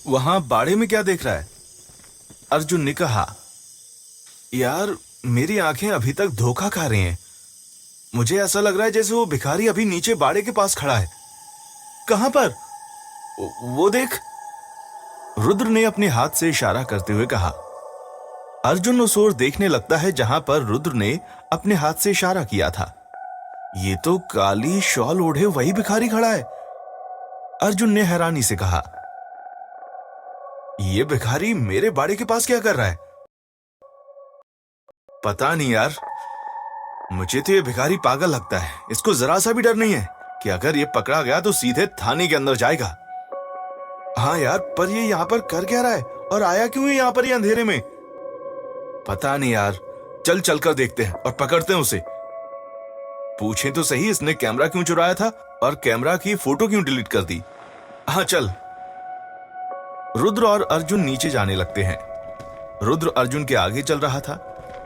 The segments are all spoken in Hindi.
वहां बाड़े में क्या देख रहा है? अर्जुन ने कहा। यार, मेरी आंखें अभी तक धोखा खा रही हैं। मुझे ऐसा लग रहा है जैसे वो भिखारी अभी नीचे बाड़े के पास खड़ा है। कहां पर? वो देख। रुद्र ने अपने हाथ से इशारा करते हुए कहा। अर्जुन उस ओर देखने लगता है जहां पर रुद्र ने अपने हाथ से इशारा किया था। ये तो काली शॉल ओढ़े वही भिखारी खड़ा है। अर्जुन ने हैरानी से कहा, ये भिखारी मेरे बाड़े के पास क्या कर रहा है? पता नहीं यार, मुझे तो ये भिखारी पागल लगता है। इसको जरा सा भी डर नहीं है कि अगर ये पकड़ा गया तो सीधे थाने के अंदर जाएगा। हाँ यार, पर ये यहाँ पर कर क्या रहा है और आया क्यों है यहाँ पर ये अंधेरे में? पता नहीं यार, चल चलकर देखते हैं और पकड़ते हैं उसे। पूछें तो सही, इसने कैमरा क्यों चुराया था और कैमरा की फोटो क्यों डिलीट कर दी? हाँ चल। रुद्र और अर्जुन नीचे जाने लगते हैं। रुद्र अर्जुन के आगे चल रहा था।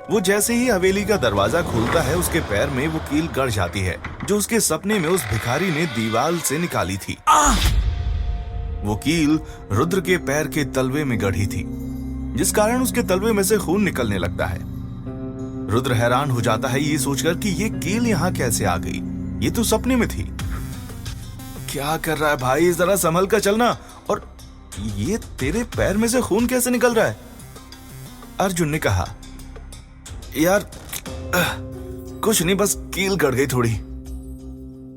वो जैसे ही हवेली का दरवाजा खुलता है, उसके पैर में वो कील गड़ जाती है जो उसके सपने में उस भिखारी ने दीवार से निकाली थी। वो कील रुद्र के पैर के तलवे में गढ़ी थी, जिस कारण उसके तलवे में से खून निकलने लगता है। रुद्र हैरान हो जाता है ये सोचकर कि ये कील यहां कैसे आ गई। ये तो सपने में थी। क्या कर रहा है भाई, जरा संभल कर चलना। और ये तेरे पैर में से खून कैसे निकल रहा है? अर्जुन ने कहा। यार कुछ नहीं, बस कील गड़ गई थोड़ी।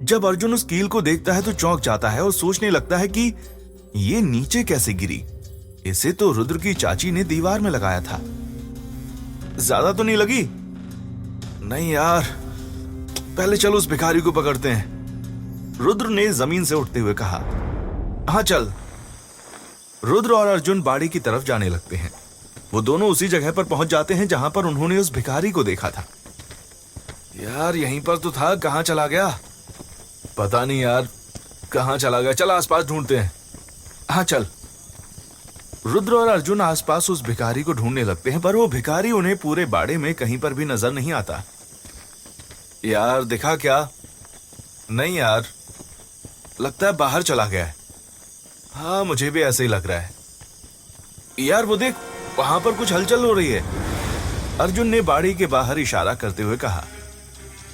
जब अर्जुन उस कील को देखता है तो चौंक जाता है और सोचने लगता है कि ये नीचे कैसे गिरी। इसे तो रुद्र की चाची ने दीवार में लगाया था। ज्यादा तो नहीं लगी? नहीं यार, पहले चलो उस भिखारी को पकड़ते हैं, रुद्र ने जमीन से उठते हुए कहा। हाँ चल। रुद्र और अर्जुन बाड़ी की तरफ जाने लगते हैं। वो दोनों उसी जगह पर पहुंच जाते हैं जहां पर उन्होंने उस भिखारी को देखा था। यार यहीं पर तो था, कहां चला गया? पता नहीं यार, कहां चला गया। चल आसपास ढूंढते हैं। हाँ चल। रुद्र और अर्जुन आसपास उस भिखारी को ढूंढने लगते हैं, पर वो भिखारी उन्हें पूरे बाड़े में कहीं पर भी नजर नहीं आता। यार दिखा क्या? नहीं यार, लगता है बाहर चला गया है। हाँ, मुझे भी ऐसे ही लग रहा है। यार वो देख, वहां पर कुछ हलचल हो रही है। अर्जुन ने बाड़ी के बाहर इशारा करते हुए कहा।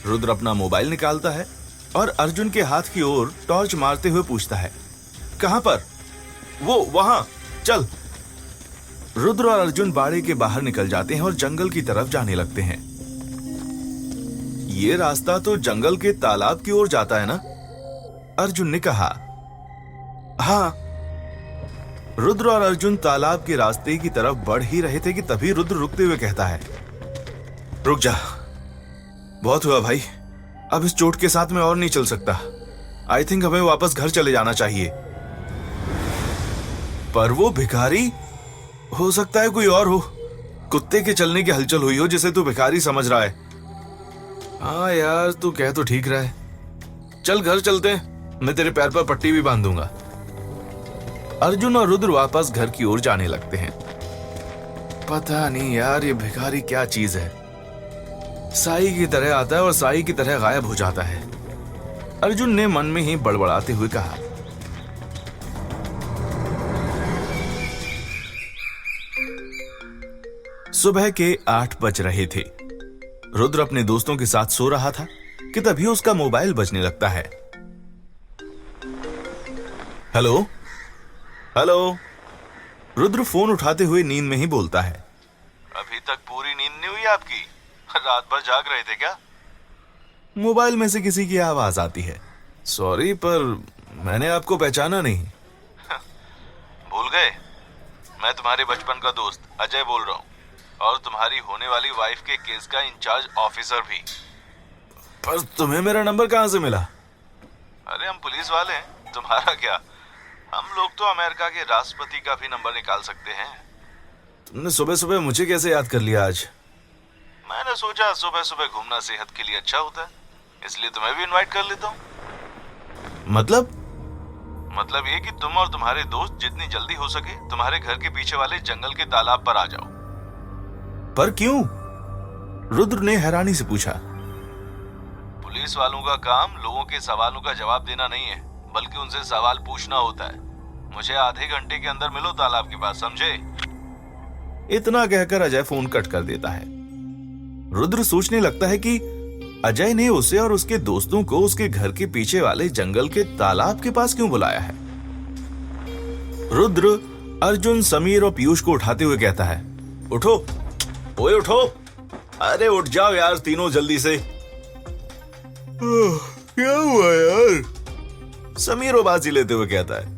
रुद्र अपना मोबाइल निकालता है और अर्जुन के हाथ की ओर टॉर्च मारते हुए पूछता है, कहां पर? वो वहां, चल। रुद्र और अर्जुन बाड़े के बाहर निकल जाते हैं और जंगल की तरफ जाने लगते हैं। ये रास्ता तो जंगल के तालाब की ओर जाता है ना? अर्जुन ने कहा। हाँ। रुद्र और अर्जुन तालाब के रास्ते की तरफ बढ़ ही रहे थे कि तभी रुद्र रुकते हुए कहता है, रुक जा, बहुत हुआ भाई, अब इस चोट के साथ मैं और नहीं चल सकता। आई थिंक हमें वापस घर चले जाना चाहिए। पर वो भिखारी, हो सकता है कोई और हो। कुत्ते के चलने की हलचल हुई हो जिसे तू भिखारी समझ रहा है। हाँ यार, तू कह तो ठीक रहा है। चल घर चलते हैं, मैं तेरे पैर पर पट्टी भी बांध दूंगा। अर्जुन और रुद्र वापस घर की ओर जाने लगते हैं। पता नहीं यार, ये भिखारी क्या चीज है। साई की तरह आता है और साई की तरह गायब हो जाता है। अर्जुन ने मन में ही बड़बड़ाते हुए कहा। सुबह के 8 बज रहे थे। रुद्र अपने दोस्तों के साथ सो रहा था कि तभी उसका मोबाइल बजने लगता है। Hello hello. रुद्र फोन उठाते हुए नींद में ही बोलता है। अभी तक पूरी नींद नहीं हुई आपकी? रात भर जाग रहे थे क्या? मोबाइल में से किसी की आवाज आती है। सॉरी, पर मैंने आपको पहचाना नहीं। भूल गए? मैं तुम्हारे बचपन का दोस्त अजय बोल रहा हूँ, और तुम्हारी होने वाली वाइफ के केस का इंचार्ज ऑफिसर भी। पर तुम्हें मेरा नंबर कहाँ से मिला? अरे हम पुलिस वाले हैं, तुम्हारा क्या। हम लोग तो अमेरिका के राष्ट्रपति का भी नंबर निकाल सकते हैं। तुमने सुबह सुबह मुझे कैसे याद कर लिया आज? मैंने सोचा सुबह सुबह घूमना सेहत के लिए अच्छा होता है, इसलिए तुम्हें भी इनवाइट कर लेता हूँ। मतलब ये कि तुम और तुम्हारे दोस्त जितनी जल्दी हो सके तुम्हारे घर के पीछे वाले जंगल के तालाब पर आ जाओ। पर क्यों? रुद्र ने हैरानी से पूछा। पुलिस वालों का काम लोगों के सवालों का जवाब देना नहीं है, बल्कि उनसे सवाल पूछना होता है। मुझे आधे घंटे के अंदर मिलो तालाब के पास, समझे? इतना कहकर अजय फोन कट कर देता है। रुद्र सोचने लगता है कि अजय ने उसे और उसके दोस्तों को उसके घर के पीछे वाले जंगल के तालाब के पास क्यों बुलाया है। रुद्र अर्जुन, समीर और पीयूष को उठाते हुए कहता है, उठो, ओए उठो, अरे उठ जाओ यार तीनों जल्दी से। क्या हुआ यार? समीर उबासी लेते हुए कहता है,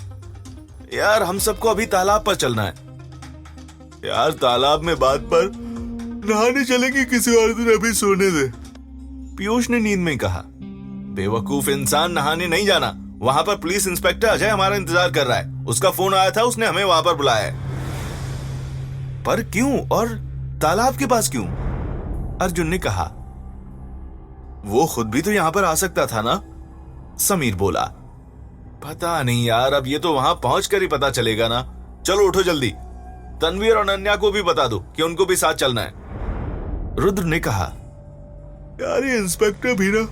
यार हम सबको अभी तालाब पर चलना है। यार तालाब में बात पर नहाने चलेंगे किसी और दिन, अभी सोने दे। पीयूष ने नींद में कहा, बेवकूफ इंसान, नहाने नहीं जाना, वहां पर पुलिस इंस्पेक्टर अजय हमारा इंतजार कर रहा है, उसका फोन आया था, उसने हमें वहां पर बुलाया है। पर क्यों और तालाब के पास क्यों? अर्जुन ने कहा, वो खुद भी तो यहां पर आ सकता था ना। समीर बोला, पता नहीं यार, अब ये तो वहां पहुंचकर ही पता चलेगा ना। चलो उठो जल्दी, तनवीर और अनन्या को भी बता दो कि उनको भी साथ चलना है। रुद्र ने कहा, यार ये इंस्पेक्टर भी ना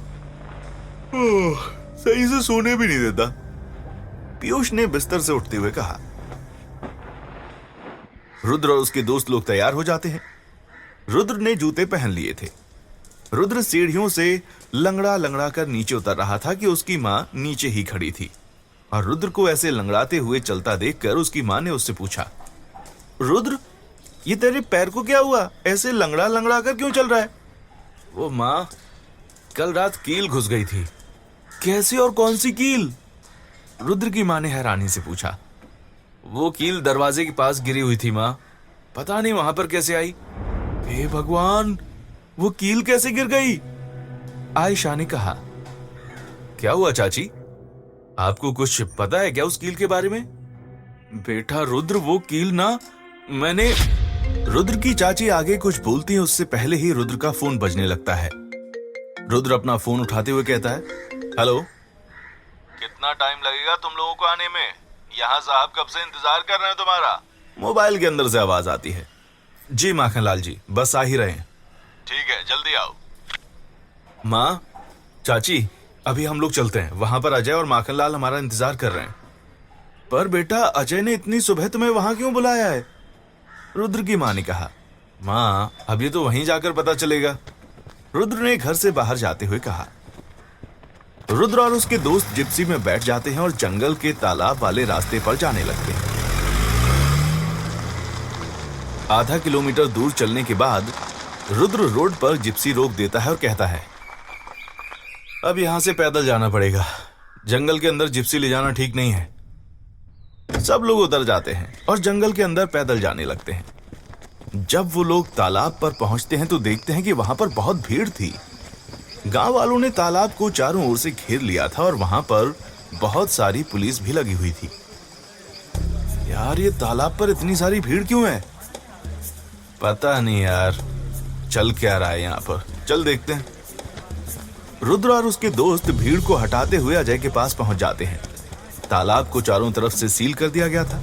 सही से सोने भी नहीं देता। पीयूष ने बिस्तर से उठते हुए कहा। रुद्र और उसके दोस्त लोग तैयार हो जाते हैं। रुद्र ने जूते पहन लिए थे। रुद्र सीढ़ियों से लंगड़ा लंगड़ा कर नीचे उतर रहा था कि उसकी मां नीचे ही खड़ी थी, और रुद्र को ऐसे लंगड़ाते हुए चलता देखकर उसकी मां ने उससे पूछा, रुद्र ये तेरे पैर को क्या हुआ, ऐसे लंगड़ा लंगड़ा कर क्यों चल रहा है? वो मां, कल रात कील घुस गई थी। कैसी और कौन सी कील? रुद्र की मां ने हैरानी से पूछा। वो कील दरवाजे के पास गिरी हुई थी मां, पता नहीं वहां पर कैसे आई। हे भगवान, वो कील कैसे गिर गई? आयशा ने कहा। क्या हुआ चाची, आपको कुछ पता है क्या उस कील के बारे में? बेटा रुद्र, वो कील ना मैंने। रुद्र की चाची आगे कुछ बोलती है उससे पहले ही रुद्र का फोन बजने लगता है। रुद्र अपना फोन उठाते हुए कहता है, हेलो, कितना टाइम लगेगा तुम लोगों को आने में? यहाँ साहब कब से इंतजार कर रहे हैं तुम्हारा। मोबाइल के अंदर से आवाज आती है, जी माखनलाल जी, बस आ ही रहे हैं। ठीक है, जल्दी आओ। माँ, चाची, अभी हम लोग चलते हैं, वहां पर अजय और माखनलाल हमारा इंतजार कर रहे हैं। पर बेटा, अजय ने इतनी सुबह तुम्हें वहां क्यों बुलाया है? रुद्र की मां ने कहा। माँ, अभी तो वहीं जाकर पता चलेगा, रुद्र ने घर से बाहर जाते हुए कहा। रुद्र और उसके दोस्त जिप्सी में बैठ जाते हैं और जंगल के तालाब वाले रास्ते पर जाने लगते हैं। आधा किलोमीटर दूर चलने के बाद रुद्र रोड पर जिप्सी रोक देता है और कहता है, अब यहां से पैदल जाना पड़ेगा, जंगल के अंदर जिप्सी ले जाना ठीक नहीं है। सब लोग उतर जाते हैं और जंगल के अंदर पैदल जाने लगते हैं। जब वो लोग तालाब पर पहुंचते हैं तो देखते हैं कि वहां पर बहुत भीड़ थी। गांव वालों ने तालाब को चारों ओर से घेर लिया था और वहां पर बहुत सारी पुलिस भी लगी हुई थी। यार, ये तालाब पर इतनी सारी भीड़ क्यों है? पता नहीं यार, चल क्या रहा है यहाँ पर, चल देखते हैं। रुद्र और उसके दोस्त भीड़ को हटाते हुए अजय के पास पहुंच जाते हैं। तालाब को चारों तरफ से सील कर दिया गया था।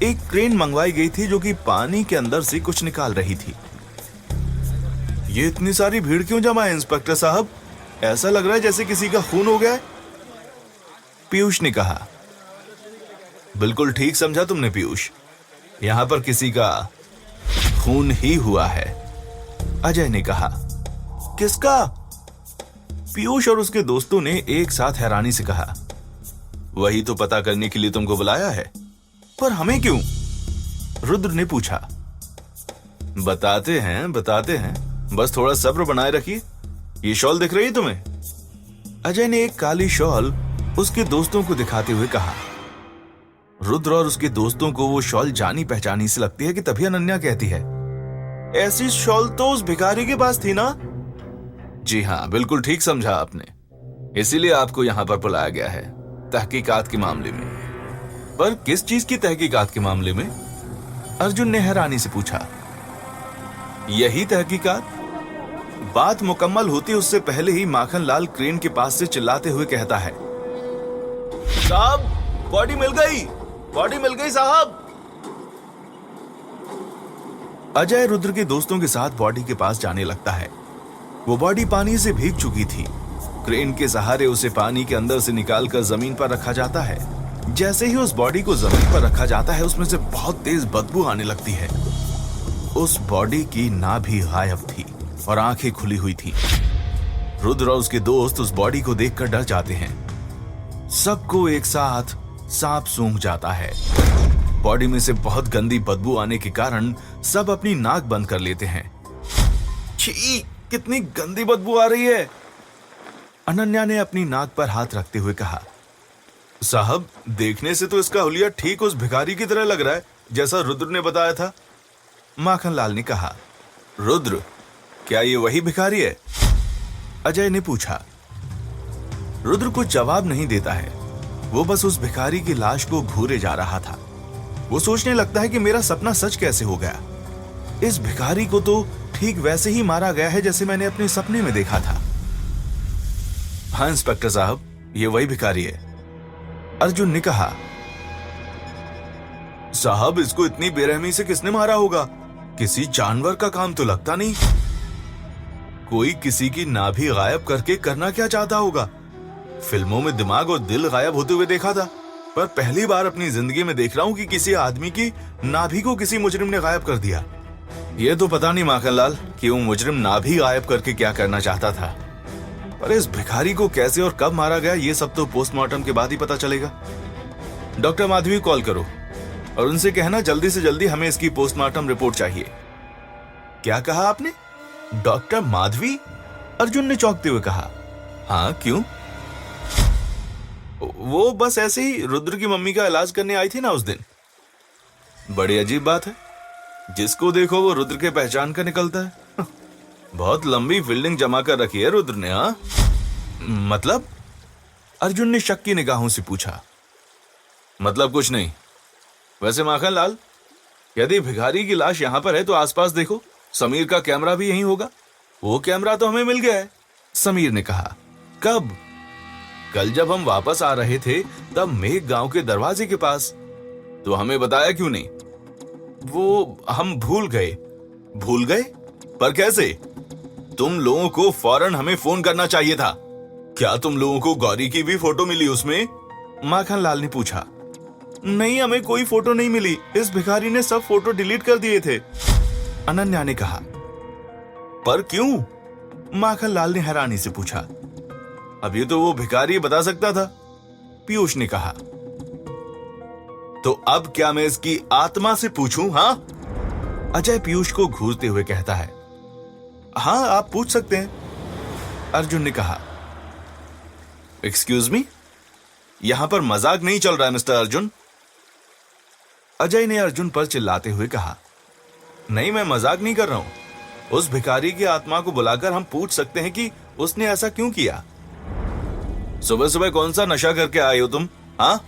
एक क्रेन मंगवाई गई थी जो कि पानी के अंदर से कुछ निकाल रही थी। ये इतनी सारी भीड़ क्यों जमा है इंस्पेक्टर साहब? ऐसा लग रहा है जैसे किसी का खून हो गया है। पीयूष ने कहा। बिल्कुल ठीक समझा तुमने पीयूष, यहां पर किसी का खून ही हुआ है, अजय ने कहा। किसका? पीयूष और उसके दोस्तों ने एक साथ हैरानी से कहा। वही तो पता करने के लिए तुमको बुलाया है। पर हमें क्यों? रुद्र ने पूछा। बताते हैं, बस थोड़ा सब्र बनाए रखिए। ये शॉल दिख रही है तुम्हें? अजय ने एक काली शॉल उसके दोस्तों को दिखाते हुए कहा। रुद्र और उसके दोस्तों को वो शॉल जानी पहचानी से लगती है कि तभी अनन्या कहती है, ऐसी शॉल तो उस भिखारी के पास थी ना? जी हाँ, बिल्कुल ठीक समझा आपने, इसीलिए आपको यहां पर बुलाया गया है तहकीकात के मामले में। पर किस चीज की तहकीकात के मामले में? अर्जुन ने हैरानी से पूछा। यही तहकीकात। बात मुकम्मल होती उससे पहले ही माखनलाल क्रेन के पास से चिल्लाते हुए कहता है, साहब, बॉडी मिल गई साहब। अजय रुद्र के दोस्तों के साथ बॉडी के पास जाने लगता है। वो बॉडी पानी से भीग चुकी थी। क्रेन के सहारे उसे पानी के अंदर से निकालकर जमीन पर रखा जाता है। जैसे ही उस बॉडी को जमीन पर रखा जाता है उसमें से बहुत तेज बदबू आने लगती है। उस बॉडी की नाभि भी गायब थी और आंखें खुली हुई थी। रुद्र और उसके दोस्त उस बॉडी को देखकर डर जाते हैं। सबको एक साथ सांप सूंघ जाता है। बॉडी में से बहुत गंदी बदबू आने के कारण सब अपनी नाक बंद कर लेते हैं। छी, कितनी गंदी बदबू आ रही है। अनन्या ने अपनी नाक पर हाथ रखते हुए कहा, साहब देखने से तो इसका हुलिया ठीक उस भिखारी की तरह लग रहा है जैसा रुद्र ने बताया था। माखनलाल ने कहा, रुद्र, क्या ये वही भिखारी है? अजय ने पूछा। रुद्र कुछ जवाब नहीं देता है। वो बस उस भिखारी की लाश को घूरे जा रहा था। वो सोचने लगता है कि मेरा सपना सच कैसे हो गया। इस भिखारी को तो ठीक वैसे ही मारा गया है जैसे मैंने अपने सपने में देखा था। हाँ इंस्पेक्टर साहब, ये वही भिखारी है, अर्जुन ने कहा। साहब इसको इतनी बेरहमी से किसने मारा होगा? किसी जानवर का काम तो लगता नहीं। कोई किसी की नाभि गायब करके करना क्या चाहता होगा? फिल्मों में दिमाग और दिल गायब होते हुए देखा था, पर पहली बार अपनी जिंदगी में देख रहा हूं कि किसी आदमी की नाभि को किसी मुजरिम ने गायब कर दिया। ये तो पता नहीं माखनलाल कि वो मुजरिम नाभि गायब करके क्या करना चाहता था, पर इस भिखारी को कैसे और कब मारा गया ये सब तो पोस्टमार्टम के बाद ही पता चलेगा। डॉक्टर माधवी कॉल करो और उनसे कहना जल्दी से जल्दी हमें इसकी पोस्टमार्टम रिपोर्ट चाहिए। क्या कहा आपने? डॉक्टर माधवी? अर्जुन ने चौंकते हुए कहा। हाँ क्यों? वो बस ऐसे ही रुद्र की मम्मी का इलाज करने आई थी ना उस दिन। बड़ी अजीब बात है, जिसको देखो वो रुद्र के पहचान का निकलता है। बहुत लंबी फील्डिंग जमा कर रखी है रुद्र ने। हाँ मतलब? अर्जुन ने शक की निगाहों से पूछा। मतलब कुछ नहीं। वैसे माखनलाल, यदि भिखारी की लाश यहां पर है तो आसपास देखो, समीर का कैमरा भी यहीं होगा। वो कैमरा तो हमें मिल गया है, समीर ने कहा। कब? कल जब हम वापस आ रहे थे तब मेघ गांव के दरवाजे के पास। तो हमें बताया क्यों नहीं? वो हम भूल गए। भूल गए? पर कैसे? तुम लोगों को फौरन हमें फोन करना चाहिए था। क्या तुम लोगों को गौरी की भी फोटो मिली उसमें? माखनलाल ने पूछा। नहीं, हमें कोई फोटो नहीं मिली। इस भिखारी ने सब फोटो डिलीट कर दिए थे, अनन्या ने कहा। पर क्यों? माखनलाल ने हैरानी से पूछा। अब ये तो वो भिखारी बता सकता था, पीयूष ने कहा। तो अब क्या मैं इसकी आत्मा से पूछूं? हाँ, अजय पीयूष को घूरते हुए कहता है। हाँ आप पूछ सकते हैं, अर्जुन ने कहा। एक्सक्यूज मी, यहां पर मजाक नहीं चल रहा है मिस्टर अर्जुन, अजय ने अर्जुन पर चिल्लाते हुए कहा। नहीं, मैं मजाक नहीं कर रहा हूं। उस भिखारी की आत्मा को बुलाकर हम पूछ सकते हैं कि उसने ऐसा क्यों किया। सुबह सुबह कौन सा नशा करके आए हो तुम? हाँ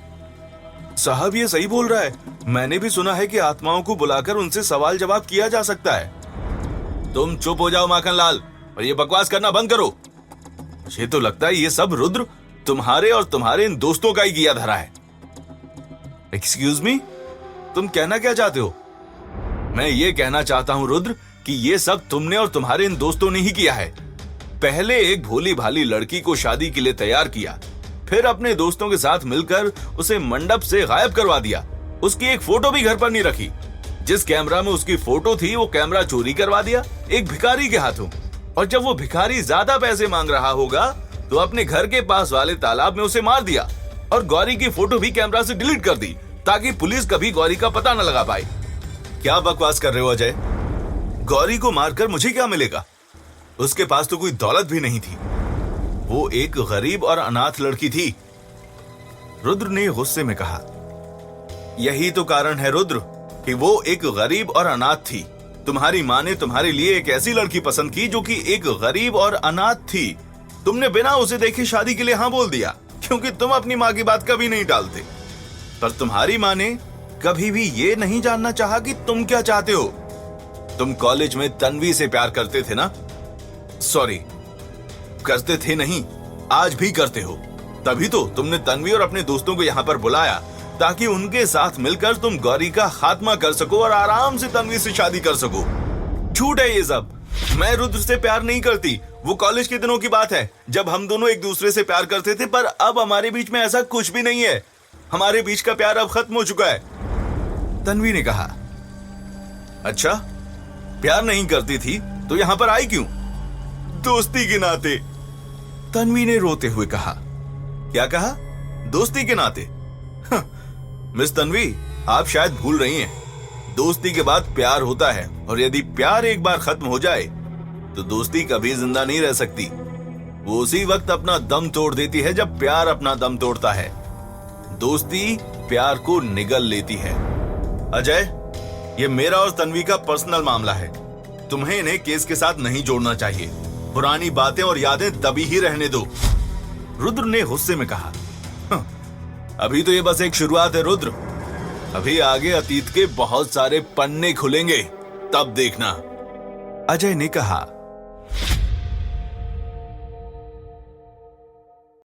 साहब, ये सही बोल रहा है। मैंने भी सुना है कि आत्माओं को बुलाकर उनसे सवाल जवाब किया जा सकता है। तुम चुप हो जाओ माखनलाल और ये बकवास करना बंद करो। मुझे तो लगता है ये सब रुद्र तुम्हारे और तुम्हारे इन दोस्तों का ही किया धरा है। एक्सक्यूज मी, तुम कहना क्या चाहते हो? मैं ये कहना चाहता हूं रुद्र कि ये सब तुमने और तुम्हारे इन दोस्तों ने ही किया है। पहले एक भोली भाली लड़की को शादी के लिए तैयार किया, फिर अपने दोस्तों के साथ मिलकर उसे मंडप से गायब करवा दिया। उसकी एक फोटो भी घर पर नहीं रखी। जिस कैमरा में उसकी फोटो थी वो कैमरा चोरी करवा दिया एक भिखारी के हाथों। और जब वो भिखारी ज्यादा पैसे मांग रहा होगा तो अपने घर के पास वाले तालाब में उसे मार दिया और गौरी की फोटो भी कैमरा से डिलीट कर दी ताकि पुलिस कभी गौरी का पता न लगा पाए। क्या बकवास कर रहे हो अजय? गौरी को मारकर मुझे क्या मिलेगा? उसके पास तो कोई दौलत भी नहीं थी। वो एक गरीब और अनाथ लड़की थी, रुद्र ने गुस्से में कहा। यही तो कारण है रुद्र कि वो एक गरीब और अनाथ थी। तुम्हारी माँ ने तुम्हारे लिए एक ऐसी लड़की पसंद की जो कि एक गरीब और अनाथ थी। तुमने बिना उसे देखे शादी के लिए हाँ बोल दिया क्योंकि तुम अपनी माँ की बात कभी नहीं टालते। पर तुम्हारी माँ ने कभी भी ये नहीं जानना चाहा कि तुम क्या चाहते हो। तुम कॉलेज में तन्वी से प्यार करते थे ना? सॉरी, करते थे नहीं, आज भी करते हो। तभी तो तुमने तन्वी और अपने दोस्तों को यहाँ पर बुलाया ताकि उनके साथ मिलकर तुम गौरी का खात्मा कर सको और आराम से तन्वी से शादी कर सको। झूठ है ये सब। मैं रुद्र से प्यार नहीं करती। वो कॉलेज के दिनों की बात है जब हम दोनों एक दूसरे से प्यार करते थे, पर अब हमारे बीच में ऐसा कुछ भी नहीं है। हमारे बीच का प्यार अब खत्म हो चुका है। तन्वी ने कहा, अच्छा, प्यार नहीं करती थी तो यहां पर आई क्यों? दोस्ती के नाते। तन्वी ने रोते हुए कहा। क्या कहा? दोस्ती के नाते? मिस तन्वी, आप शायद भूल रही हैं, दोस्ती के बाद प्यार होता है, और यदि प्यार एक बार खत्म हो जाए तो दोस्ती कभी जिंदा नहीं रह सकती। वो उसी वक्त अपना दम तोड़ देती है जब प्यार अपना दम तोड़ता है। दोस्ती प्यार को निगल लेती है। अजय, ये मेरा और तन्वी का पर्सनल मामला है, तुम्हें इन्हें केस के साथ नहीं जोड़ना चाहिए। पुरानी बातें और यादें दबी ही रहने दो। रुद्र ने गुस्से में कहा। अभी तो ये बस एक शुरुआत है रुद्र, अभी आगे अतीत के बहुत सारे पन्ने खुलेंगे, तब देखना। अजय ने कहा।